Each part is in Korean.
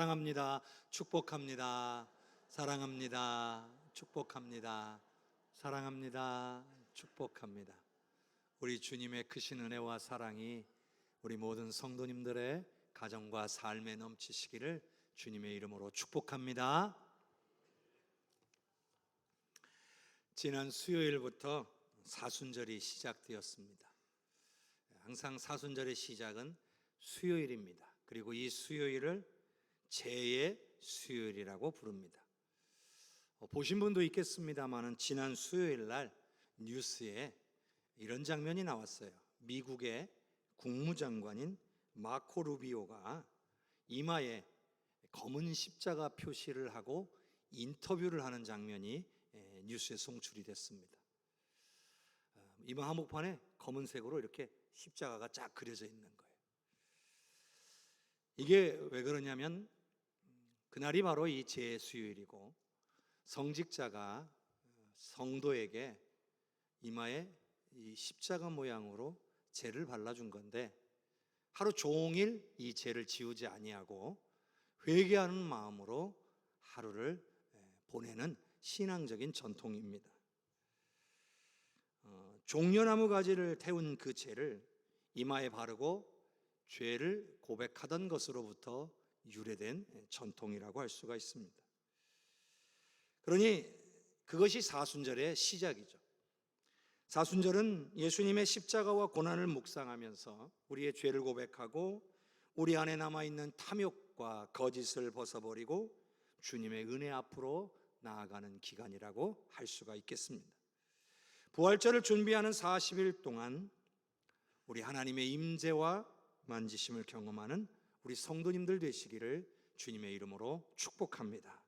사랑합니다. 축복합니다. 사랑합니다. 축복합니다. 사랑합니다. 축복합니다. 우리 주님의 크신 은혜와 사랑이 우리 모든 성도님들의 가정과 삶에 넘치시기를 주님의 이름으로 축복합니다. 지난 수요일부터 사순절이 시작되었습니다. 항상 사순절의 시작은 수요일입니다. 그리고 이 수요일을 제의 수요일이라고 부릅니다. 보신 분도 있겠습니다만 지난 수요일 날 뉴스에 이런 장면이 나왔어요. 미국의 국무장관인 마코 루비오가 이마에 검은 십자가 표시를 하고 인터뷰를 하는 장면이 뉴스에 송출이 됐습니다. 이마 한복판에 검은색으로 이렇게 십자가가 쫙 그려져 있는 거예요. 이게 왜 그러냐면 그날이 바로 이 제수요일이고 성직자가 성도에게 이마에 이 십자가 모양으로 제를 발라준 건데 하루 종일 이 제를 지우지 아니하고 회개하는 마음으로 하루를 보내는 신앙적인 전통입니다. 종려나무 가지를 태운 그 제를 이마에 바르고 죄를 고백하던 것으로부터 유래된 전통이라고 할 수가 있습니다. 그러니 그것이 사순절의 시작이죠. 사순절은 예수님의 십자가와 고난을 묵상하면서 우리의 죄를 고백하고 우리 안에 남아있는 탐욕과 거짓을 벗어버리고 주님의 은혜 앞으로 나아가는 기간이라고 할 수가 있겠습니다. 부활절을 준비하는 40일 동안 우리 하나님의 임재와 만지심을 경험하는 우리 성도님들 되시기를 주님의 이름으로 축복합니다.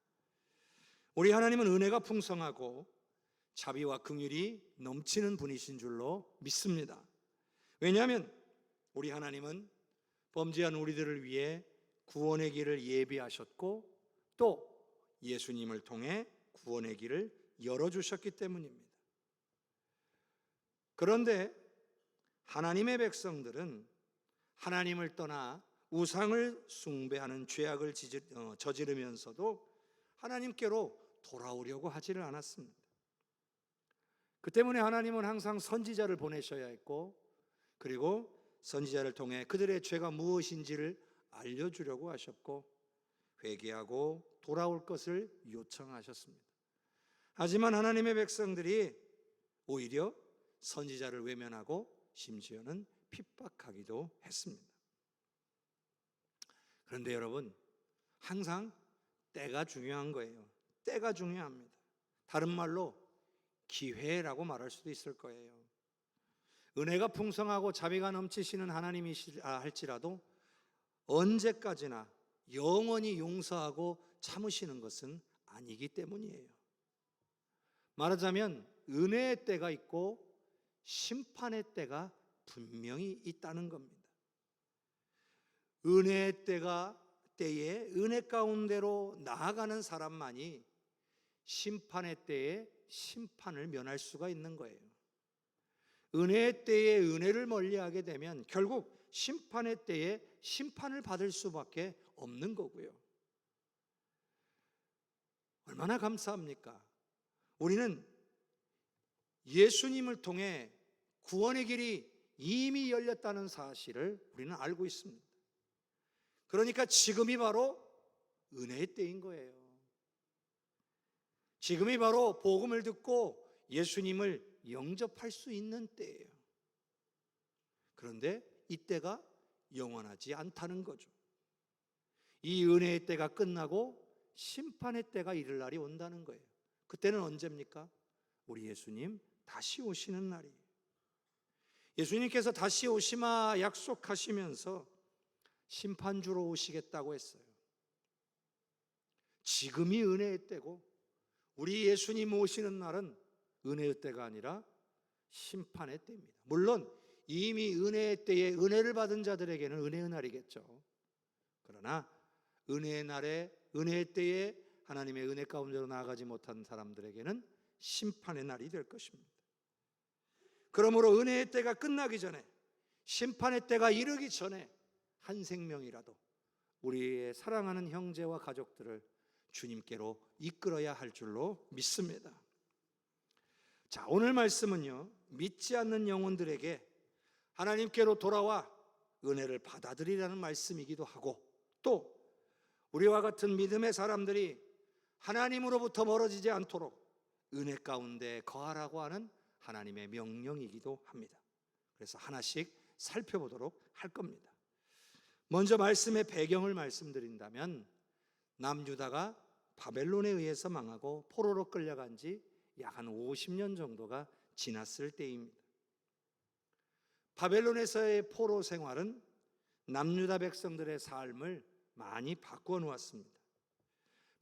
우리 하나님은 은혜가 풍성하고 자비와 긍휼이 넘치는 분이신 줄로 믿습니다. 왜냐하면 우리 하나님은 범죄한 우리들을 위해 구원의 길을 예비하셨고 또 예수님을 통해 구원의 길을 열어주셨기 때문입니다. 그런데 하나님의 백성들은 하나님을 떠나 우상을 숭배하는 죄악을 저지르면서도 하나님께로 돌아오려고 하지를 않았습니다. 그 때문에 하나님은 항상 선지자를 보내셔야 했고 그리고 선지자를 통해 그들의 죄가 무엇인지를 알려주려고 하셨고 회개하고 돌아올 것을 요청하셨습니다. 하지만 하나님의 백성들이 오히려 선지자를 외면하고 심지어는 핍박하기도 했습니다. 그런데 여러분, 항상 때가 중요한 거예요. 때가 중요합니다. 다른 말로 기회라고 말할 수도 있을 거예요. 은혜가 풍성하고 자비가 넘치시는 하나님이시라 할지라도 언제까지나 영원히 용서하고 참으시는 것은 아니기 때문이에요. 말하자면 은혜의 때가 있고 심판의 때가 분명히 있다는 겁니다. 은혜의 때에 은혜 가운데로 나아가는 사람만이 심판의 때에 심판을 면할 수가 있는 거예요. 은혜의 때에 은혜를 멀리하게 되면 결국 심판의 때에 심판을 받을 수밖에 없는 거고요. 얼마나 감사합니까? 우리는 예수님을 통해 구원의 길이 이미 열렸다는 사실을 우리는 알고 있습니다. 그러니까 지금이 바로 은혜의 때인 거예요. 지금이 바로 복음을 듣고 예수님을 영접할 수 있는 때예요. 그런데 이 때가 영원하지 않다는 거죠. 이 은혜의 때가 끝나고 심판의 때가 이를 날이 온다는 거예요. 그때는 언제입니까? 우리 예수님 다시 오시는 날이에요. 예수님께서 다시 오시마 약속하시면서 심판주로 오시겠다고 했어요. 지금이 은혜의 때고 우리 예수님 오시는 날은 은혜의 때가 아니라 심판의 때입니다. 물론 이미 은혜의 때에 은혜를 받은 자들에게는 은혜의 날이겠죠. 그러나 은혜의 날에 은혜의 때에 하나님의 은혜 가운데로 나아가지 못한 사람들에게는 심판의 날이 될 것입니다. 그러므로 은혜의 때가 끝나기 전에 심판의 때가 이르기 전에 한 생명이라도 우리의 사랑하는 형제와 가족들을 주님께로 이끌어야 할 줄로 믿습니다. 자, 오늘 말씀은요, 믿지 않는 영혼들에게 하나님께로 돌아와 은혜를 받아들이라는 말씀이기도 하고, 또 우리와 같은 믿음의 사람들이 하나님으로부터 멀어지지 않도록 은혜 가운데 거하라고 하는 하나님의 명령이기도 합니다. 그래서 하나씩 살펴보도록 할 겁니다. 먼저 말씀의 배경을 말씀드린다면, 남유다가 바벨론에 의해서 망하고 포로로 끌려간 지 약 한 50년 정도가 지났을 때입니다. 바벨론에서의 포로 생활은 남유다 백성들의 삶을 많이 바꾸어 놓았습니다.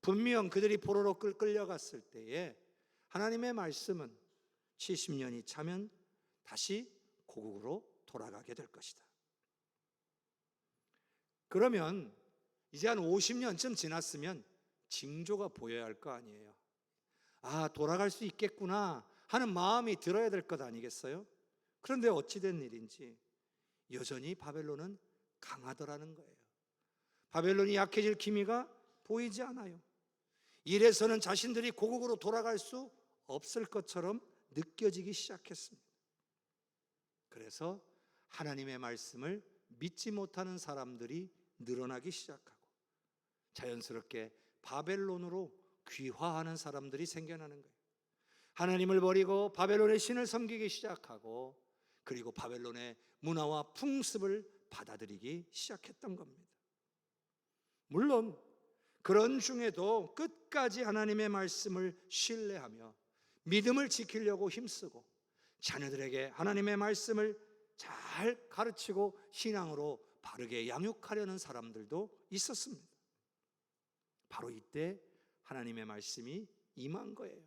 분명 그들이 포로로 끌려갔을 때에 하나님의 말씀은 70년이 차면 다시 고국으로 돌아가게 될 것이다. 그러면 이제 한 50년쯤 지났으면 징조가 보여야 할 거 아니에요. 아, 돌아갈 수 있겠구나 하는 마음이 들어야 될 것 아니겠어요? 그런데 어찌된 일인지 여전히 바벨론은 강하더라는 거예요. 바벨론이 약해질 기미가 보이지 않아요. 이래서는 자신들이 고국으로 돌아갈 수 없을 것처럼 느껴지기 시작했습니다. 그래서 하나님의 말씀을 믿지 못하는 사람들이 늘어나기 시작하고 자연스럽게 바벨론으로 귀화하는 사람들이 생겨나는 거예요. 하나님을 버리고 바벨론의 신을 섬기기 시작하고, 그리고 바벨론의 문화와 풍습을 받아들이기 시작했던 겁니다. 물론 그런 중에도 끝까지 하나님의 말씀을 신뢰하며 믿음을 지키려고 힘쓰고 자녀들에게 하나님의 말씀을 잘 가르치고 신앙으로 바르게 양육하려는 사람들도 있었습니다. 바로 이때 하나님의 말씀이 임한 거예요.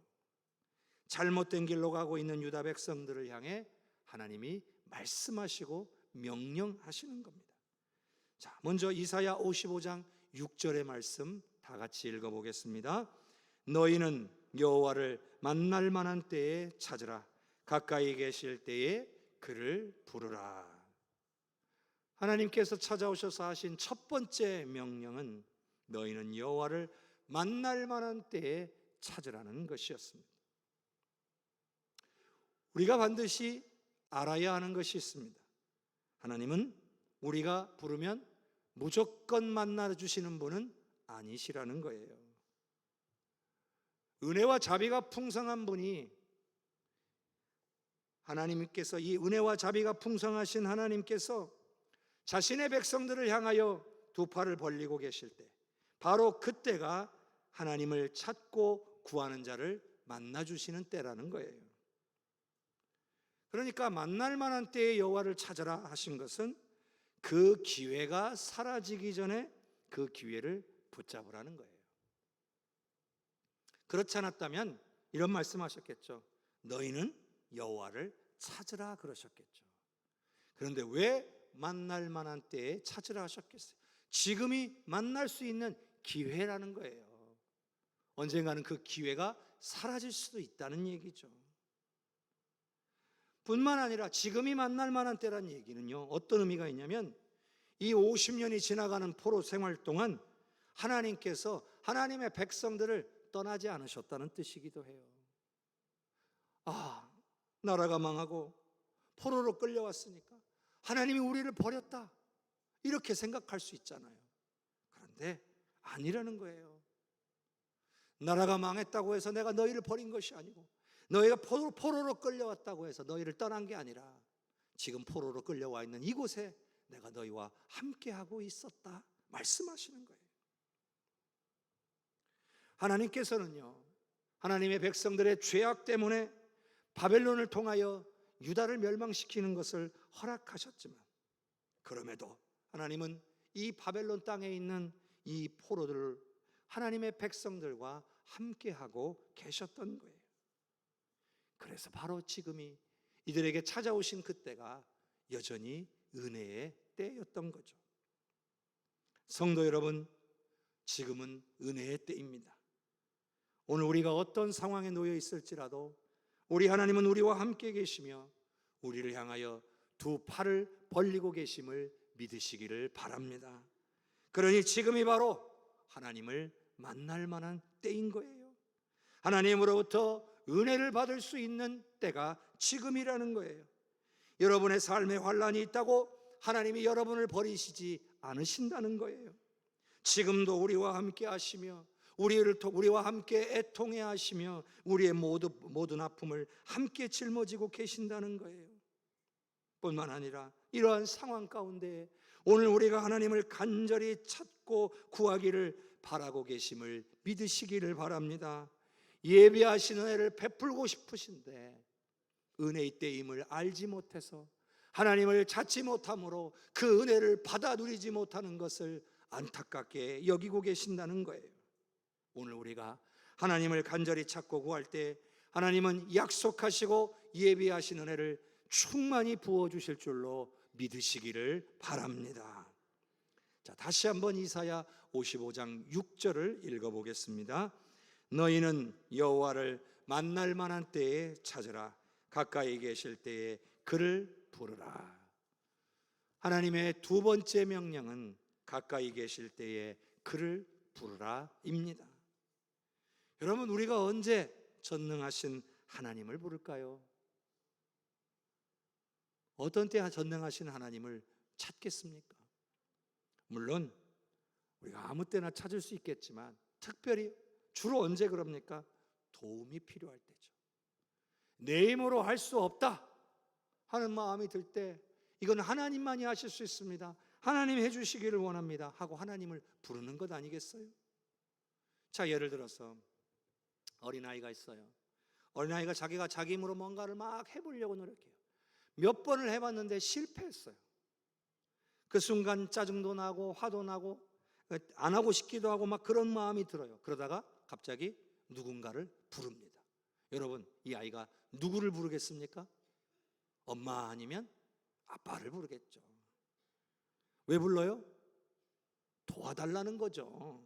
잘못된 길로 가고 있는 유다 백성들을 향해 하나님이 말씀하시고 명령하시는 겁니다. 자, 먼저 이사야 55장 6절의 말씀 다 같이 읽어보겠습니다. 너희는 여호와를 만날 만한 때에 찾으라. 가까이 계실 때에 그를 부르라. 하나님께서 찾아오셔서 하신 첫 번째 명령은 너희는 여호와를 만날 만한 때에 찾으라는 것이었습니다. 우리가 반드시 알아야 하는 것이 있습니다. 하나님은 우리가 부르면 무조건 만나주시는 분은 아니시라는 거예요. 은혜와 자비가 풍성한 분이, 하나님께서, 이 은혜와 자비가 풍성하신 하나님께서 자신의 백성들을 향하여 두 팔을 벌리고 계실 때, 바로 그때가 하나님을 찾고 구하는 자를 만나주시는 때라는 거예요. 그러니까 만날 만한 때에 여호와를 찾아라 하신 것은 그 기회가 사라지기 전에 그 기회를 붙잡으라는 거예요. 그렇지 않았다면 이런 말씀하셨겠죠. 너희는 여호와를 찾으라 그러셨겠죠. 그런데 왜 만날 만한 때에 찾으라 하셨겠어요? 지금이 만날 수 있는 기회라는 거예요. 언젠가는 그 기회가 사라질 수도 있다는 얘기죠. 뿐만 아니라 지금이 만날 만한 때란 얘기는요, 어떤 의미가 있냐면 이 50년이 지나가는 포로 생활 동안 하나님께서 하나님의 백성들을 떠나지 않으셨다는 뜻이기도 해요. 아, 나라가 망하고 포로로 끌려왔으니까 하나님이 우리를 버렸다, 이렇게 생각할 수 있잖아요. 그런데 아니라는 거예요. 나라가 망했다고 해서 내가 너희를 버린 것이 아니고, 너희가 포로로 끌려왔다고 해서 너희를 떠난 게 아니라 지금 포로로 끌려와 있는 이곳에 내가 너희와 함께하고 있었다 말씀하시는 거예요. 하나님께서는요, 하나님의 백성들의 죄악 때문에 바벨론을 통하여 유다를 멸망시키는 것을 허락하셨지만, 그럼에도 하나님은 이 바벨론 땅에 있는 이 포로들을 하나님의 백성들과 함께하고 계셨던 거예요. 그래서 바로 지금이 이들에게 찾아오신 그때가 여전히 은혜의 때였던 거죠. 성도 여러분, 지금은 은혜의 때입니다. 오늘 우리가 어떤 상황에 놓여 있을지라도 우리 하나님은 우리와 함께 계시며 우리를 향하여 두 팔을 벌리고 계심을 믿으시기를 바랍니다. 그러니 지금이 바로 하나님을 만날 만한 때인 거예요. 하나님으로부터 은혜를 받을 수 있는 때가 지금이라는 거예요. 여러분의 삶에 환난이 있다고 하나님이 여러분을 버리시지 않으신다는 거예요. 지금도 우리와 함께 하시며 우리와 함께 애통해 하시며 우리의 모든 아픔을 함께 짊어지고 계신다는 거예요. 뿐만 아니라 이러한 상황 가운데 오늘 우리가 하나님을 간절히 찾고 구하기를 바라고 계심을 믿으시기를 바랍니다. 예비하신 은혜를 베풀고 싶으신데 은혜의 때임을 알지 못해서 하나님을 찾지 못함으로 그 은혜를 받아 누리지 못하는 것을 안타깝게 여기고 계신다는 거예요. 오늘 우리가 하나님을 간절히 찾고 구할 때 하나님은 약속하시고 예비하신 은혜를 충만히 부어주실 줄로 믿으시기를 바랍니다. 자, 다시 한번 이사야 55장 6절을 읽어보겠습니다. 너희는 여호와를 만날 만한 때에 찾으라. 가까이 계실 때에 그를 부르라. 하나님의 두 번째 명령은 가까이 계실 때에 그를 부르라입니다. 여러분, 우리가 언제 전능하신 하나님을 부를까요? 어떤 때 전능하신 하나님을 찾겠습니까? 물론 우리가 아무 때나 찾을 수 있겠지만 특별히 주로 언제 그럽니까? 도움이 필요할 때죠. 내 힘으로 할 수 없다 하는 마음이 들 때 이건 하나님만이 하실 수 있습니다. 하나님 해주시기를 원합니다 하고 하나님을 부르는 것 아니겠어요? 자, 예를 들어서 어린아이가 있어요. 어린아이가 자기가 자기 힘으로 뭔가를 막 해보려고 노력해요. 몇 번을 해봤는데 실패했어요. 그 순간 짜증도 나고 화도 나고 안 하고 싶기도 하고 막 그런 마음이 들어요. 그러다가 갑자기 누군가를 부릅니다. 여러분, 이 아이가 누구를 부르겠습니까? 엄마 아니면 아빠를 부르겠죠. 왜 불러요? 도와달라는 거죠.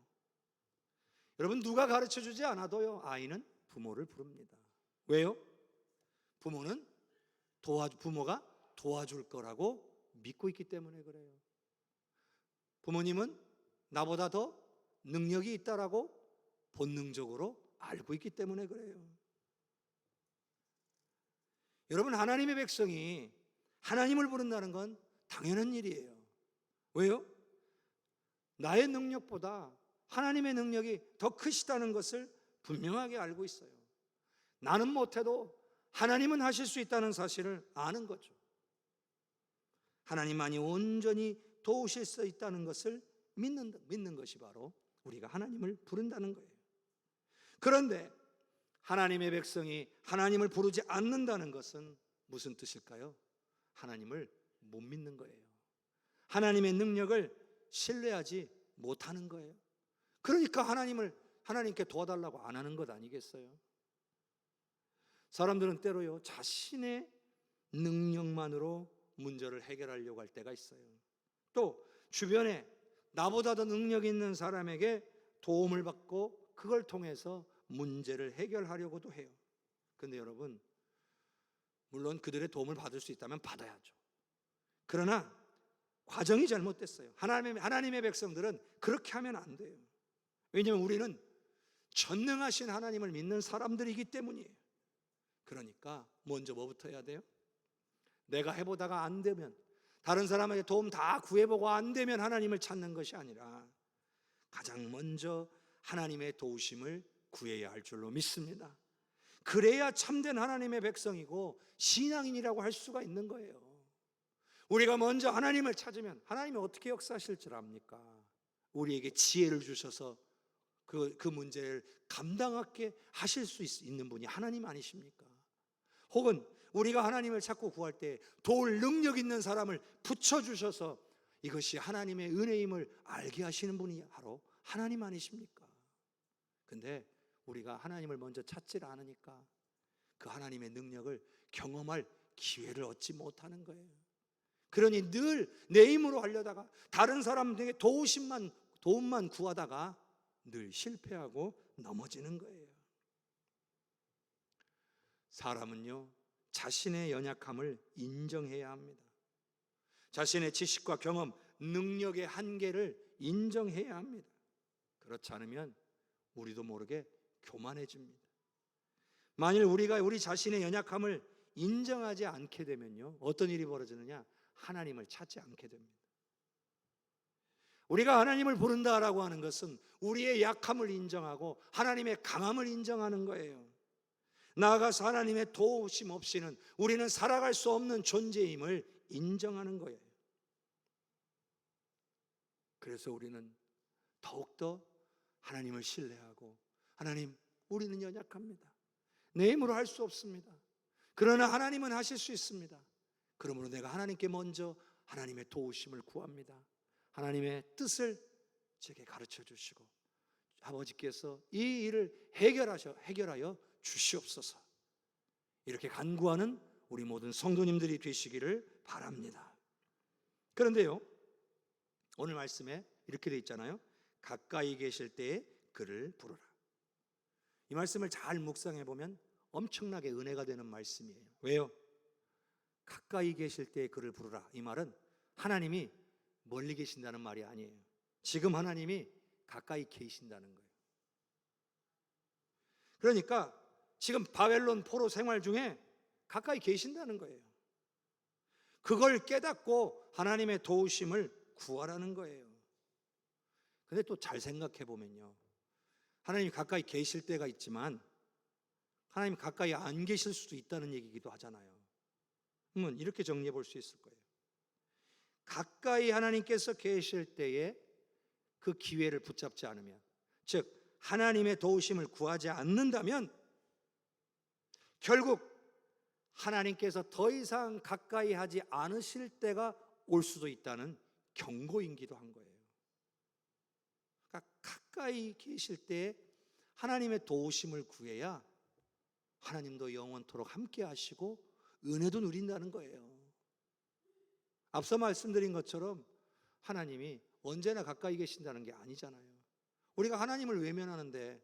여러분, 누가 가르쳐 주지 않아도요, 아이는 부모를 부릅니다. 왜요? 부모가 도와줄 거라고 믿고 있기 때문에 그래요. 부모님은 나보다 더 능력이 있다라고 본능적으로 알고 있기 때문에 그래요. 여러분, 하나님의 백성이 하나님을 부른다는 건 당연한 일이에요. 왜요? 나의 능력보다 하나님의 능력이 더 크시다는 것을 분명하게 알고 있어요. 나는 못해도 하나님은 하실 수 있다는 사실을 아는 거죠. 하나님만이 온전히 도우실 수 있다는 것을 믿는 것이 바로 우리가 하나님을 부른다는 거예요. 그런데 하나님의 백성이 하나님을 부르지 않는다는 것은 무슨 뜻일까요? 하나님을 못 믿는 거예요. 하나님의 능력을 신뢰하지 못하는 거예요. 그러니까 하나님께 도와달라고 안 하는 것 아니겠어요? 사람들은 때로요, 자신의 능력만으로 문제를 해결하려고 할 때가 있어요. 또 주변에 나보다 더 능력 있는 사람에게 도움을 받고 그걸 통해서 문제를 해결하려고도 해요. 그런데 여러분, 물론 그들의 도움을 받을 수 있다면 받아야죠. 그러나 과정이 잘못됐어요. 하나님의 백성들은 그렇게 하면 안 돼요. 왜냐하면 우리는 전능하신 하나님을 믿는 사람들이기 때문이에요. 그러니까 먼저 뭐부터 해야 돼요? 내가 해보다가 안 되면, 다른 사람에게 도움 다 구해보고 안 되면 하나님을 찾는 것이 아니라 가장 먼저 하나님의 도우심을 구해야 할 줄로 믿습니다. 그래야 참된 하나님의 백성이고 신앙인이라고 할 수가 있는 거예요. 우리가 먼저 하나님을 찾으면 하나님이 어떻게 역사하실 줄 압니까? 우리에게 지혜를 주셔서 그 문제를 감당하게 하실 수 있는 분이 하나님 아니십니까? 혹은 우리가 하나님을 찾고 구할 때 도울 능력 있는 사람을 붙여주셔서 이것이 하나님의 은혜임을 알게 하시는 분이 바로 하나님 아니십니까? 근데 우리가 하나님을 먼저 찾질 않으니까 그 하나님의 능력을 경험할 기회를 얻지 못하는 거예요. 그러니 늘 내 힘으로 하려다가 다른 사람에게 도움만 구하다가 늘 실패하고 넘어지는 거예요. 사람은요, 자신의 연약함을 인정해야 합니다. 자신의 지식과 경험, 능력의 한계를 인정해야 합니다. 그렇지 않으면 우리도 모르게 교만해집니다. 만일 우리가 우리 자신의 연약함을 인정하지 않게 되면요, 어떤 일이 벌어지느냐? 하나님을 찾지 않게 됩니다. 우리가 하나님을 부른다라고 하는 것은 우리의 약함을 인정하고 하나님의 강함을 인정하는 거예요. 나아가서 하나님의 도우심 없이는 우리는 살아갈 수 없는 존재임을 인정하는 거예요. 그래서 우리는 더욱더 하나님을 신뢰하고, 하나님, 우리는 연약합니다. 내 힘으로 할 수 없습니다. 그러나 하나님은 하실 수 있습니다. 그러므로 내가 하나님께 먼저 하나님의 도우심을 구합니다. 하나님의 뜻을 제게 가르쳐 주시고 아버지께서 이 일을 해결하여 주시옵소서. 이렇게 간구하는 우리 모든 성도님들이 되시기를 바랍니다. 그런데요, 오늘 말씀에 이렇게 되어 있잖아요. 가까이 계실 때에 그를 부르라. 이 말씀을 잘 묵상해 보면 엄청나게 은혜가 되는 말씀이에요. 왜요? 가까이 계실 때에 그를 부르라. 이 말은 하나님이 멀리 계신다는 말이 아니에요. 지금 하나님이 가까이 계신다는 거예요. 그러니까 지금 바벨론 포로 생활 중에 가까이 계신다는 거예요. 그걸 깨닫고 하나님의 도우심을 구하라는 거예요. 근데 또 잘 생각해 보면요, 하나님이 가까이 계실 때가 있지만 하나님 가까이 안 계실 수도 있다는 얘기기도 하잖아요. 그러면 이렇게 정리해 볼 수 있을 거예요. 가까이 하나님께서 계실 때에 그 기회를 붙잡지 않으면, 즉 하나님의 도우심을 구하지 않는다면 결국 하나님께서 더 이상 가까이 하지 않으실 때가 올 수도 있다는 경고이기도 한 거예요. 그러니까 가까이 계실 때 하나님의 도우심을 구해야 하나님도 영원토록 함께 하시고 은혜도 누린다는 거예요. 앞서 말씀드린 것처럼 하나님이 언제나 가까이 계신다는 게 아니잖아요. 우리가 하나님을 외면하는데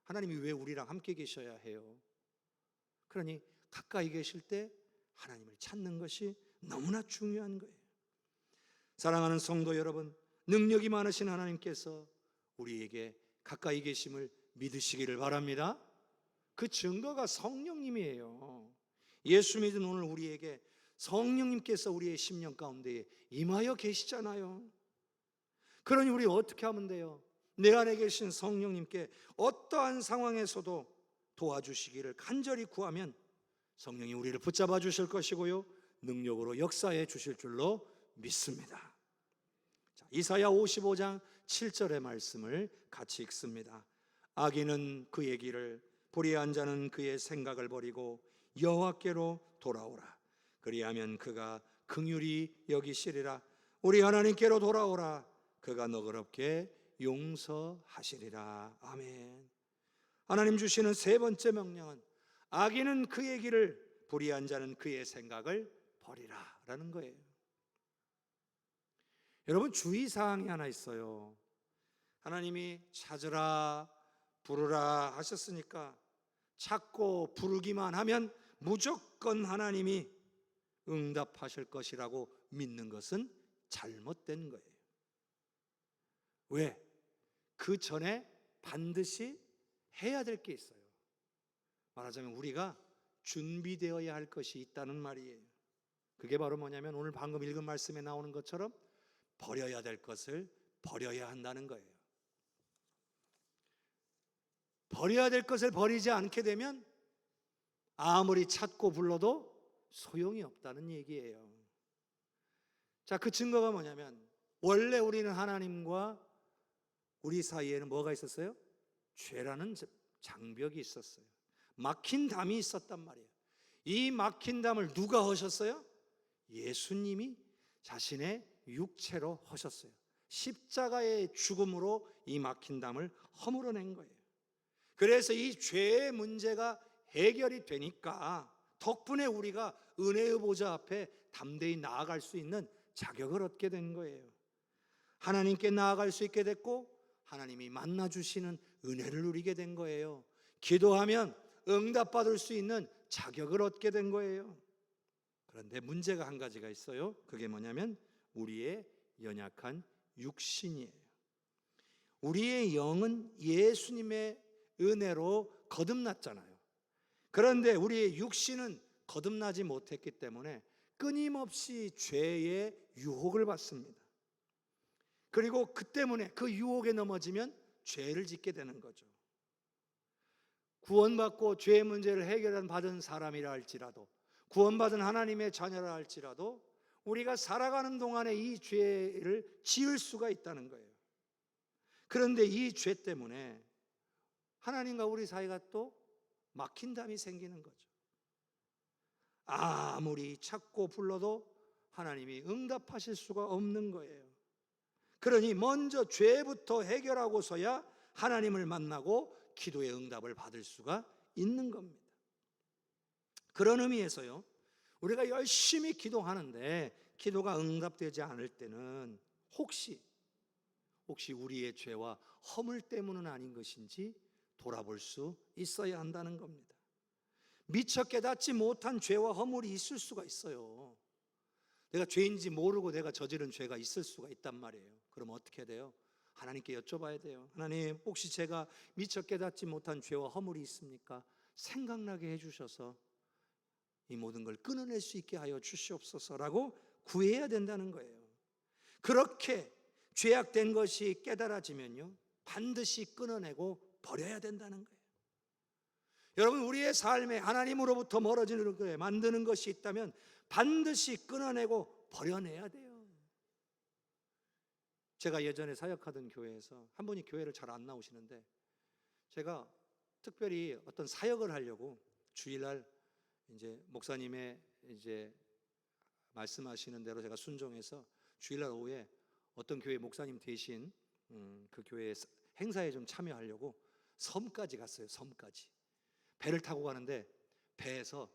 하나님이 왜 우리랑 함께 계셔야 해요? 그러니 가까이 계실 때 하나님을 찾는 것이 너무나 중요한 거예요. 사랑하는 성도 여러분, 능력이 많으신 하나님께서 우리에게 가까이 계심을 믿으시기를 바랍니다. 그 증거가 성령님이에요. 예수 믿은 오늘 우리에게 성령님께서 우리의 심령 가운데에 임하여 계시잖아요. 그러니 우리 어떻게 하면 돼요? 내 안에 계신 성령님께 어떠한 상황에서도 도와주시기를 간절히 구하면 성령이 우리를 붙잡아 주실 것이고요, 능력으로 역사해 주실 줄로 믿습니다. 자, 이사야 55장 7절의 말씀을 같이 읽습니다. 악인은 그의 길을, 불의한 자는 그의 생각을 버리고 여호와께로 돌아오라. 그리하면 그가 긍휼히 여기시리라. 우리 하나님께로 돌아오라. 그가 너그럽게 용서하시리라. 아멘. 하나님 주시는 세 번째 명령은 악인은 그의 길을, 불의한 자는 그의 생각을 버리라 라는 거예요. 여러분, 주의사항이 하나 있어요. 하나님이 찾으라 부르라 하셨으니까 찾고 부르기만 하면 무조건 하나님이 응답하실 것이라고 믿는 것은 잘못된 거예요. 왜? 그 전에 반드시 해야 될 게 있어요. 말하자면 우리가 준비되어야 할 것이 있다는 말이에요. 그게 바로 뭐냐면 오늘 방금 읽은 말씀에 나오는 것처럼 버려야 될 것을 버려야 한다는 거예요. 버려야 될 것을 버리지 않게 되면 아무리 찾고 불러도 소용이 없다는 얘기예요. 자, 그 증거가 뭐냐면 원래 우리는 하나님과 우리 사이에는 뭐가 있었어요? 죄라는 장벽이 있었어요. 막힌 담이 있었단 말이에요. 이 막힌 담을 누가 허셨어요? 예수님이 자신의 육체로 허셨어요. 십자가의 죽음으로 이 막힌 담을 허물어낸 거예요. 그래서 이 죄의 문제가 해결이 되니까 덕분에 우리가 은혜의 보좌 앞에 담대히 나아갈 수 있는 자격을 얻게 된 거예요. 하나님께 나아갈 수 있게 됐고 하나님이 만나주시는 은혜를 누리게 된 거예요. 기도하면 응답받을 수 있는 자격을 얻게 된 거예요. 그런데 문제가 한 가지가 있어요. 그게 뭐냐면 우리의 연약한 육신이에요. 우리의 영은 예수님의 은혜로 거듭났잖아요. 그런데 우리의 육신은 거듭나지 못했기 때문에 끊임없이 죄의 유혹을 받습니다. 그리고 그 때문에 그 유혹에 넘어지면 죄를 짓게 되는 거죠. 구원받고 죄의 문제를 해결받은 사람이라 할지라도, 구원받은 하나님의 자녀라 할지라도 우리가 살아가는 동안에 이 죄를 지을 수가 있다는 거예요. 그런데 이 죄 때문에 하나님과 우리 사이가 또 막힌 담이 생기는 거죠. 아무리 찾고 불러도 하나님이 응답하실 수가 없는 거예요. 그러니 먼저 죄부터 해결하고서야 하나님을 만나고 기도의 응답을 받을 수가 있는 겁니다. 그런 의미에서요, 우리가 열심히 기도하는데 기도가 응답되지 않을 때는 혹시 우리의 죄와 허물 때문은 아닌 것인지 돌아볼 수 있어야 한다는 겁니다. 미처 깨닫지 못한 죄와 허물이 있을 수가 있어요. 내가 죄인지 모르고 내가 저지른 죄가 있을 수가 있단 말이에요. 그럼 어떻게 돼요? 하나님께 여쭤봐야 돼요. 하나님, 혹시 제가 미처 깨닫지 못한 죄와 허물이 있습니까? 생각나게 해주셔서 이 모든 걸 끊어낼 수 있게 하여 주시옵소서라고 구해야 된다는 거예요. 그렇게 죄악된 것이 깨달아지면요, 반드시 끊어내고 버려야 된다는 거예요. 여러분, 우리의 삶에 하나님으로부터 멀어지는 거에 만드는 것이 있다면 반드시 끊어내고 버려내야 돼요. 제가 예전에 사역하던 교회에서 한 분이 교회를 잘 안 나오시는데, 제가 특별히 어떤 사역을 하려고 주일날 이제 목사님의 이제 말씀하시는 대로 제가 순종해서 주일날 오후에 어떤 교회 목사님 대신 그 교회 행사에 좀 참여하려고 섬까지 갔어요. 섬까지 배를 타고 가는데 배에서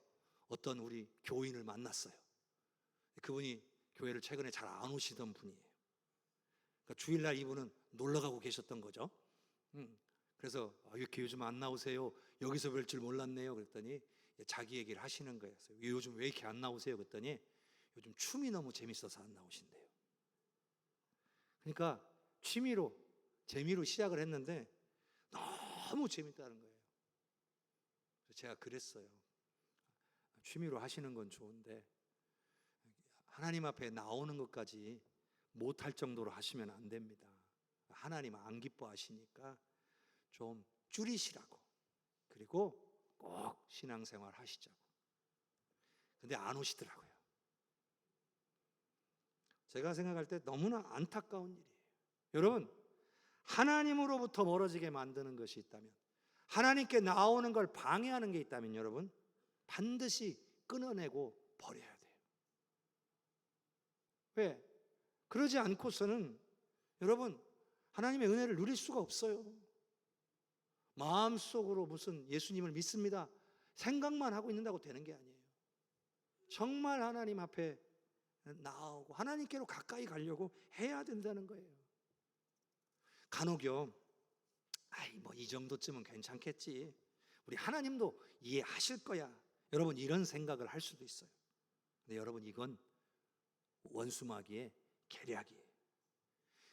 어떤 우리 교인을 만났어요. 그분이 교회를 최근에 잘 안 오시던 분이에요. 그러니까 주일날 이분은 놀러 가고 계셨던 거죠. 그래서 이렇게 요즘 안 나오세요? 여기서 뵐 줄 몰랐네요. 그랬더니 자기 얘기를 하시는 거예요. 요즘 왜 이렇게 안 나오세요? 그랬더니 요즘 춤이 너무 재밌어서 안 나오신대요. 그러니까 취미로, 재미로 시작을 했는데 너무 재밌다는 거예요. 그래서 제가 그랬어요. 취미로 하시는 건 좋은데 하나님 앞에 나오는 것까지 못할 정도로 하시면 안 됩니다. 하나님 안 기뻐하시니까 좀 줄이시라고, 그리고 꼭 신앙생활 하시자고. 근데 안 오시더라고요. 제가 생각할 때 너무나 안타까운 일이에요. 여러분, 하나님으로부터 멀어지게 만드는 것이 있다면, 하나님께 나오는 걸 방해하는 게 있다면 여러분, 반드시 끊어내고 버려야 돼요. 왜? 그러지 않고서는 여러분, 하나님의 은혜를 누릴 수가 없어요. 마음속으로 무슨 예수님을 믿습니다 생각만 하고 있는다고 되는 게 아니에요. 정말 하나님 앞에 나오고 하나님께로 가까이 가려고 해야 된다는 거예요. 간혹요, 뭐 이 정도쯤은 괜찮겠지, 우리 하나님도 이해하실 거야, 여러분 이런 생각을 할 수도 있어요. 근데 여러분, 이건 원수마귀의 계략이에요.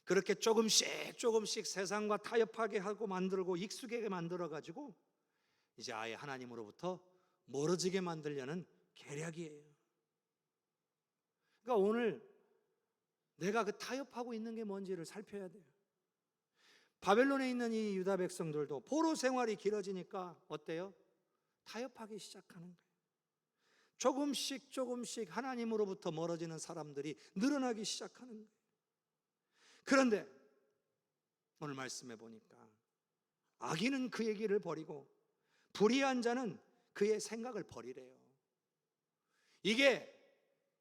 그렇게 조금씩 세상과 타협하게 하고 만들고 익숙하게 만들어가지고 이제 아예 하나님으로부터 멀어지게 만들려는 계략이에요. 그러니까 오늘 내가 그 타협하고 있는 게 뭔지를 살펴야 돼요. 바벨론에 있는 이 유다 백성들도 포로 생활이 길어지니까 어때요? 타협하기 시작하는 거예요. 조금씩 하나님으로부터 멀어지는 사람들이 늘어나기 시작하는 거예요. 그런데 오늘 말씀해 보니까 악인은 그 얘기를 버리고 불의한 자는 그의 생각을 버리래요. 이게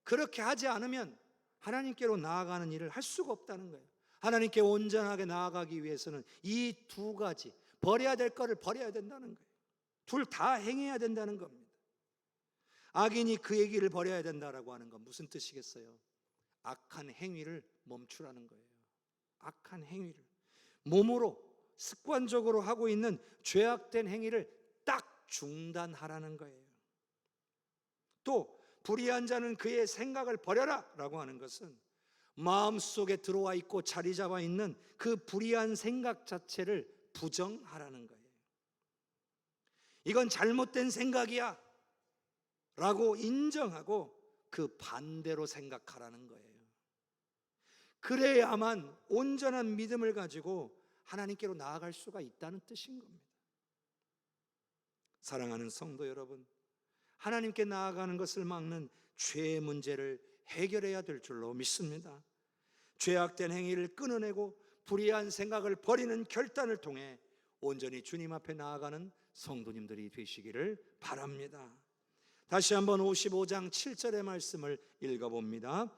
그렇게 하지 않으면 하나님께로 나아가는 일을 할 수가 없다는 거예요. 하나님께 온전하게 나아가기 위해서는 이 두 가지, 버려야 될 거를 버려야 된다는 거예요. 둘 다 행해야 된다는 겁니다. 악인이 그 얘기를 버려야 된다라고 하는 건 무슨 뜻이겠어요? 악한 행위를 멈추라는 거예요. 악한 행위를, 몸으로 습관적으로 하고 있는 죄악된 행위를 딱 중단하라는 거예요. 또 불의한 자는 그의 생각을 버려라 라고 하는 것은 마음속에 들어와 있고 자리 잡아 있는 그 불의한 생각 자체를 부정하라는 거예요. 이건 잘못된 생각이야 라고 인정하고 그 반대로 생각하라는 거예요. 그래야만 온전한 믿음을 가지고 하나님께로 나아갈 수가 있다는 뜻인 겁니다. 사랑하는 성도 여러분, 하나님께 나아가는 것을 막는 죄의 문제를 해결해야 될 줄로 믿습니다. 죄악된 행위를 끊어내고 불의한 생각을 버리는 결단을 통해 온전히 주님 앞에 나아가는 성도님들이 되시기를 바랍니다. 다시 한번 55장 7절의 말씀을 읽어봅니다.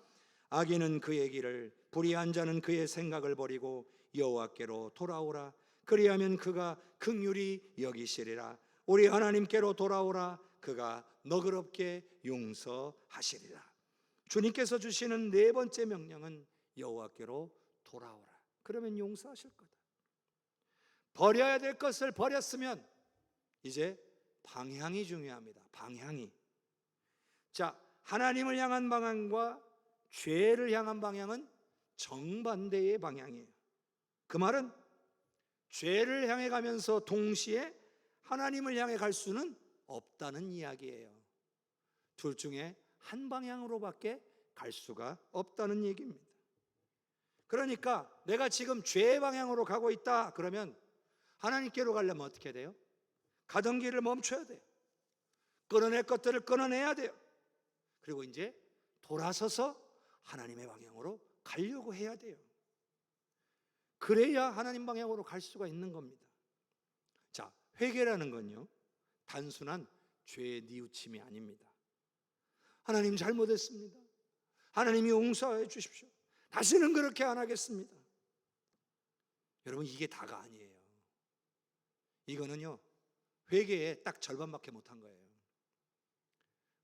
악인은 그의 길을, 불의한 자는 그의 생각을 버리고 여호와께로 돌아오라. 그리하면 그가 긍휼히 여기시리라. 우리 하나님께로 돌아오라. 그가 너그럽게 용서하시리라. 주님께서 주시는 네 번째 명령은 여호와께로 돌아오라. 그러면 용서하실 거다. 버려야 될 것을 버렸으면 이제 방향이 중요합니다. 방향이. 자, 하나님을 향한 방향과 죄를 향한 방향은 정반대의 방향이에요. 그 말은 죄를 향해 가면서 동시에 하나님을 향해 갈 수는 없다는 이야기예요. 둘 중에 한 방향으로밖에 갈 수가 없다는 얘기입니다. 그러니까 내가 지금 죄의 방향으로 가고 있다 그러면 하나님께로 가려면 어떻게 돼요? 가던 길을 멈춰야 돼요. 끊어낼 것들을 끊어내야 돼요. 그리고 이제 돌아서서 하나님의 방향으로 가려고 해야 돼요. 그래야 하나님 방향으로 갈 수가 있는 겁니다. 자, 회개라는 건요, 단순한 죄의 뉘우침이 아닙니다. 하나님 잘못했습니다. 하나님이 용서해 주십시오. 다시는 그렇게 안 하겠습니다. 여러분, 이게 다가 아니에요. 이거는요, 회개에 딱 절반밖에 못한 거예요.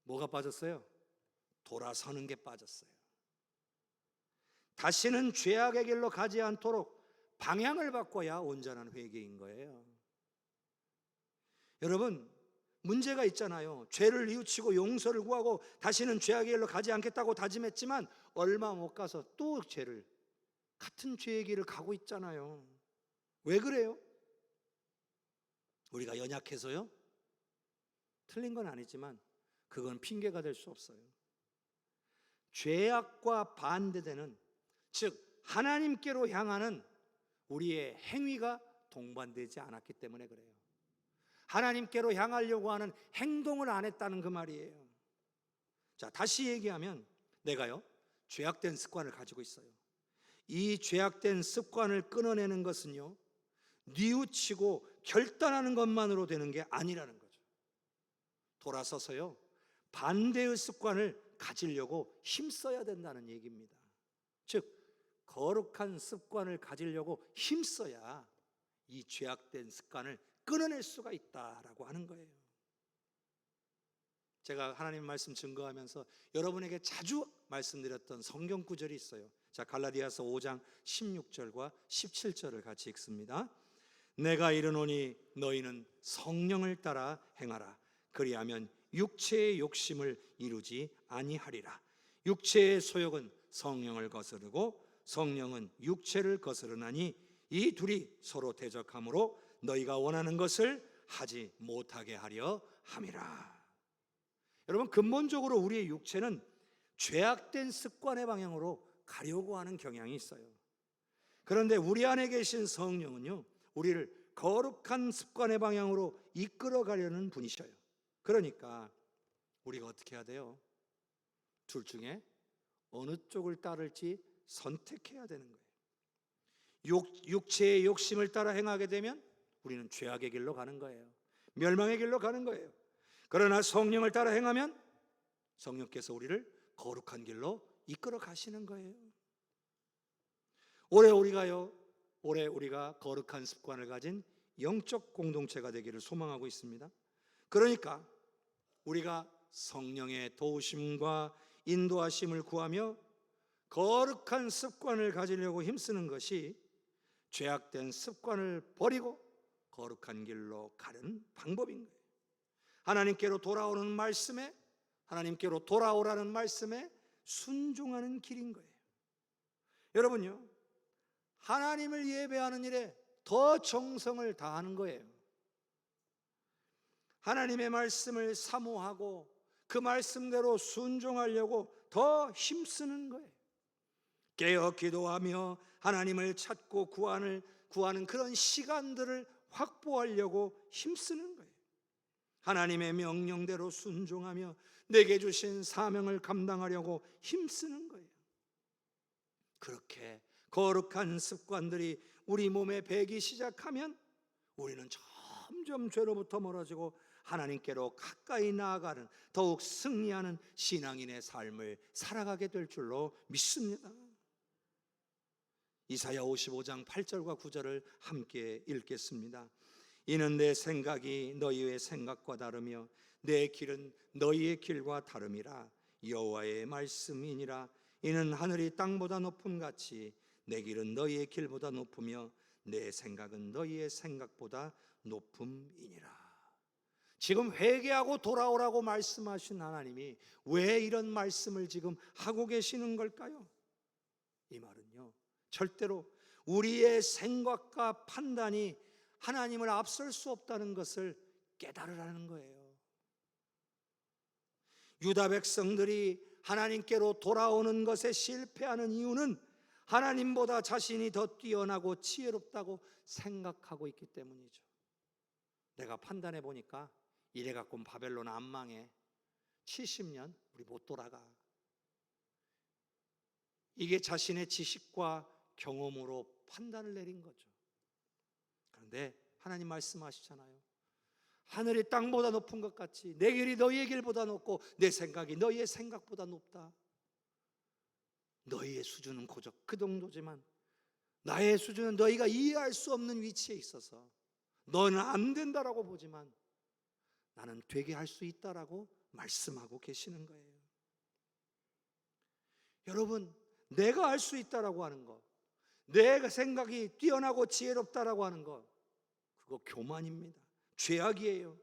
뭐가 빠졌어요? 돌아서는 게 빠졌어요. 다시는 죄악의 길로 가지 않도록 방향을 바꿔야 온전한 회개인 거예요. 여러분, 문제가 있잖아요. 죄를 뉘우치고 용서를 구하고 다시는 죄악의 길로 가지 않겠다고 다짐했지만 얼마 못 가서 또 같은 죄의 길을 가고 있잖아요. 왜 그래요? 우리가 연약해서요? 틀린 건 아니지만 그건 핑계가 될 수 없어요. 죄악과 반대되는, 즉 하나님께로 향하는 우리의 행위가 동반되지 않았기 때문에 그래요. 하나님께로 향하려고 하는 행동을 안 했다는 그 말이에요. 자, 다시 얘기하면 내가요, 죄악된 습관을 가지고 있어요. 이 죄악된 습관을 끊어내는 것은요, 뉘우치고 결단하는 것만으로 되는 게 아니라는 거죠. 돌아서서요, 반대의 습관을 가지려고 힘써야 된다는 얘기입니다. 즉 거룩한 습관을 가지려고 힘써야 이 죄악된 습관을 끊어낼 수가 있다라고 하는 거예요. 제가 하나님 말씀 증거하면서 여러분에게 자주 말씀드렸던 성경 구절이 있어요. 자, 갈라디아서 5장 16절과 17절을 같이 읽습니다. 내가 이르노니 너희는 성령을 따라 행하라. 그리하면 육체의 욕심을 이루지 아니하리라. 육체의 소욕은 성령을 거스르고 성령은 육체를 거스르나니 이 둘이 서로 대적하므로 너희가 원하는 것을 하지 못하게 하려 함이라. 여러분, 근본적으로 우리의 육체는 죄악된 습관의 방향으로 가려고 하는 경향이 있어요. 그런데 우리 안에 계신 성령은요, 우리를 거룩한 습관의 방향으로 이끌어 가려는 분이셔요. 그러니까 우리가 어떻게 해야 돼요? 둘 중에 어느 쪽을 따를지 선택해야 되는 거예요. 육체의 욕심을 따라 행하게 되면 우리는 죄악의 길로 가는 거예요. 멸망의 길로 가는 거예요. 그러나 성령을 따라 행하면 성령께서 우리를 거룩한 길로 이끌어 가시는 거예요. 올해 우리가 거룩한 습관을 가진 영적 공동체가 되기를 소망하고 있습니다. 그러니까 우리가 성령의 도우심과 인도하심을 구하며 거룩한 습관을 가지려고 힘쓰는 것이 죄악된 습관을 버리고 거룩한 길로 가는 방법인 거예요. 하나님께로 돌아오는 말씀에, 하나님께로 돌아오라는 말씀에 순종하는 길인 거예요. 여러분요, 하나님을 예배하는 일에 더 정성을 다하는 거예요. 하나님의 말씀을 사모하고 그 말씀대로 순종하려고 더 힘쓰는 거예요. 깨어 기도하며 하나님을 찾고 구하는 그런 시간들을 확보하려고 힘쓰는 거예요. 하나님의 명령대로 순종하며 내게 주신 사명을 감당하려고 힘쓰는 거예요. 그렇게 거룩한 습관들이 우리 몸에 배기 시작하면 우리는 점점 죄로부터 멀어지고 하나님께로 가까이 나아가는, 더욱 승리하는 신앙인의 삶을 살아가게 될 줄로 믿습니다. 이사야 55장 8절과 9절을 함께 읽겠습니다. 이는 내 생각이 너희의 생각과 다르며 내 길은 너희의 길과 다름이라. 여호와의 말씀이니라. 이는 하늘이 땅보다 높음 같이 내 길은 너희의 길보다 높으며 내 생각은 너희의 생각보다 높음이니라. 지금 회개하고 돌아오라고 말씀하신 하나님이 왜 이런 말씀을 지금 하고 계시는 걸까요? 이 말은요, 절대로 우리의 생각과 판단이 하나님을 앞설 수 없다는 것을 깨달으라는 거예요. 유다 백성들이 하나님께로 돌아오는 것에 실패하는 이유는 하나님보다 자신이 더 뛰어나고 지혜롭다고 생각하고 있기 때문이죠. 내가 판단해 보니까 이래 갖고는 바벨론 안 망해. 70년 우리 못 돌아가. 이게 자신의 지식과 경험으로 판단을 내린 거죠. 그런데 하나님 말씀하시잖아요. 하늘이 땅보다 높은 것 같이 내 길이 너희의 길보다 높고 내 생각이 너희의 생각보다 높다. 너희의 수준은 고작 그 정도지만 나의 수준은 너희가 이해할 수 없는 위치에 있어서 너는 안 된다라고 보지만 나는 되게 할 수 있다라고 말씀하고 계시는 거예요. 여러분, 내가 할 수 있다라고 하는 거, 내 생각이 뛰어나고 지혜롭다라고 하는 거, 그거 교만입니다. 죄악이에요.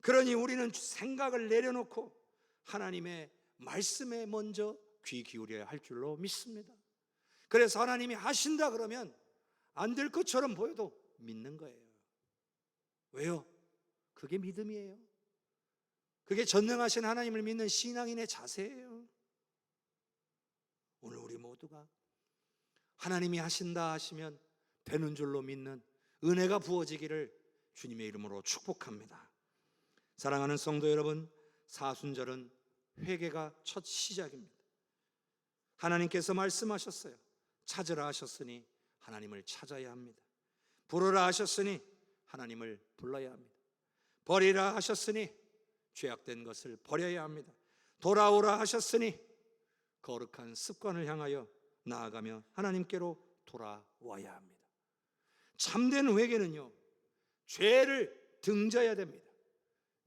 그러니 우리는 생각을 내려놓고 하나님의 말씀에 먼저 귀 기울여야 할 줄로 믿습니다. 그래서 하나님이 하신다 그러면 안 될 것처럼 보여도 믿는 거예요. 왜요? 그게 믿음이에요. 그게 전능하신 하나님을 믿는 신앙인의 자세예요. 오늘 우리 모두가 하나님이 하신다 하시면 되는 줄로 믿는 은혜가 부어지기를 주님의 이름으로 축복합니다. 사랑하는 성도 여러분, 사순절은 회개가 첫 시작입니다. 하나님께서 말씀하셨어요. 찾으라 하셨으니 하나님을 찾아야 합니다. 부르라 하셨으니 하나님을 불러야 합니다. 버리라 하셨으니 죄악된 것을 버려야 합니다. 돌아오라 하셨으니 거룩한 습관을 향하여 나아가며 하나님께로 돌아와야 합니다. 참된 회개는요, 죄를 등져야 됩니다.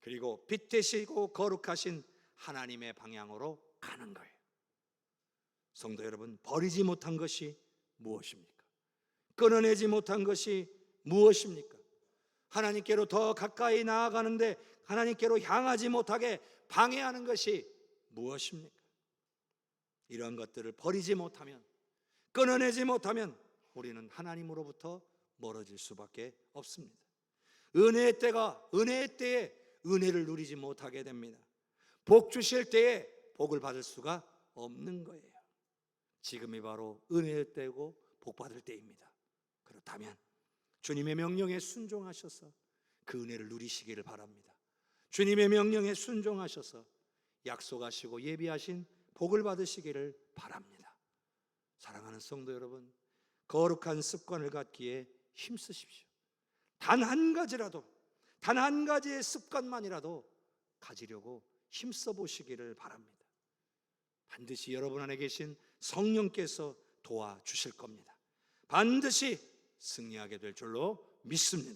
그리고 빛 되시고 거룩하신 하나님의 방향으로 가는 거예요. 성도 여러분, 버리지 못한 것이 무엇입니까? 끊어내지 못한 것이 무엇입니까? 하나님께로 더 가까이 나아가는데 하나님께로 향하지 못하게 방해하는 것이 무엇입니까? 이런 것들을 버리지 못하면, 끊어내지 못하면 우리는 하나님으로부터 멀어질 수밖에 없습니다. 은혜의 때에 은혜를 누리지 못하게 됩니다. 복 주실 때에 복을 받을 수가 없는 거예요. 지금이 바로 은혜의 때고 복 받을 때입니다. 그렇다면 주님의 명령에 순종하셔서 그 은혜를 누리시기를 바랍니다. 주님의 명령에 순종하셔서 약속하시고 예비하신 복을 받으시기를 바랍니다. 사랑하는 성도 여러분, 거룩한 습관을 갖기에 힘쓰십시오. 단 한 가지라도, 단 한 가지의 습관만이라도 가지려고 힘써 보시기를 바랍니다. 반드시 여러분 안에 계신 성령께서 도와주실 겁니다. 반드시 승리하게 될 줄로 믿습니다.